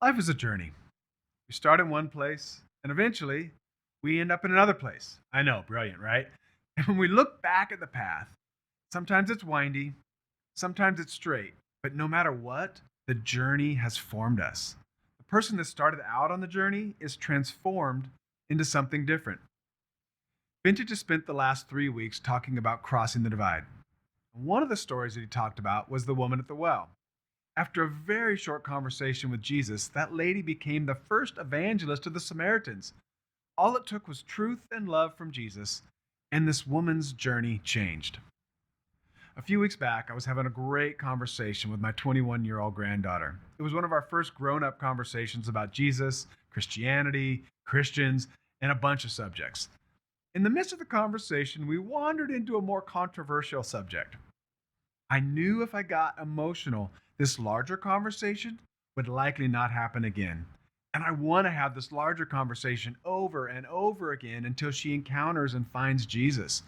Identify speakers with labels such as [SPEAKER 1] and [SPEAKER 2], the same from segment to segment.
[SPEAKER 1] Life is a journey. We start in one place, and eventually we end up in another place. I know, brilliant, right? And when we look back at the path, sometimes it's windy, sometimes it's straight, but no matter what, the journey has formed us. The person that started out on the journey is transformed into something different. Vintage has spent the last 3 weeks talking about crossing the divide. One of the stories that he talked about was the woman at the well. After a very short conversation with Jesus, that lady became the first evangelist to the Samaritans. All it took was truth and love from Jesus, and this woman's journey changed. A few weeks back, I was having a great conversation with my 21-year-old granddaughter. It was one of our first grown up conversations about Jesus, Christianity, Christians, and a bunch of subjects. In the midst of the conversation, we wandered into a more controversial subject. I knew if I got emotional, this larger conversation would likely not happen again. And I want to have this larger conversation over and over again until she encounters and finds Jesus.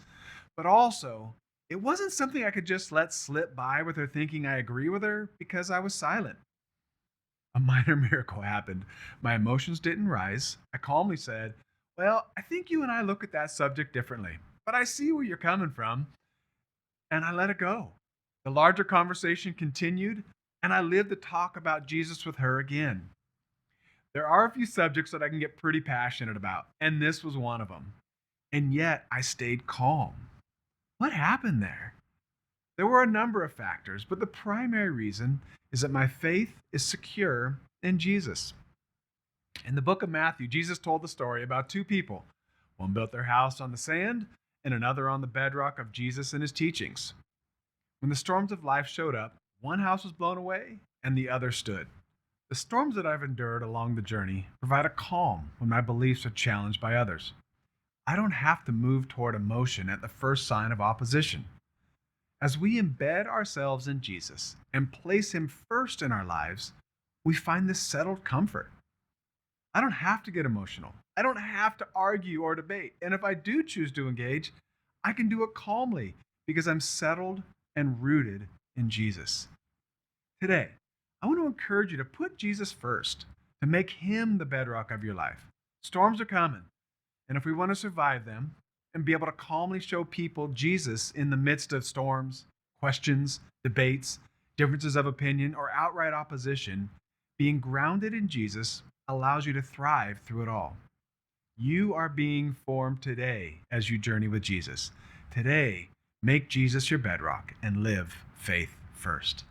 [SPEAKER 1] But also, it wasn't something I could just let slip by with her thinking I agree with her because I was silent. A minor miracle happened. My emotions didn't rise. I calmly said, "Well, I think you and I look at that subject differently, but I see where you're coming from." And I let it go. The larger conversation continued, and I lived to talk about Jesus with her again. There are a few subjects that I can get pretty passionate about, and this was one of them. And yet, I stayed calm. What happened there? There were a number of factors, but the primary reason is that my faith is secure in Jesus. In the book of Matthew, Jesus told the story about two people. One built their house on the sand, and another on the bedrock of Jesus and his teachings. When the storms of life showed up, one house was blown away and the other stood. The storms that I've endured along the journey provide a calm when my beliefs are challenged by others. I don't have to move toward emotion at the first sign of opposition. As we embed ourselves in Jesus and place him first in our lives, we find this settled comfort. I don't have to get emotional. I don't have to argue or debate. And if I do choose to engage, I can do it calmly because I'm settled and rooted in Jesus. Today, I want to encourage you to put Jesus first, to make him the bedrock of your life. Storms are coming, and if we want to survive them and be able to calmly show people Jesus in the midst of storms, questions, debates, differences of opinion, or outright opposition, being grounded in Jesus allows you to thrive through it all. You are being formed today as you journey with Jesus. Today, make Jesus your bedrock and live faith first.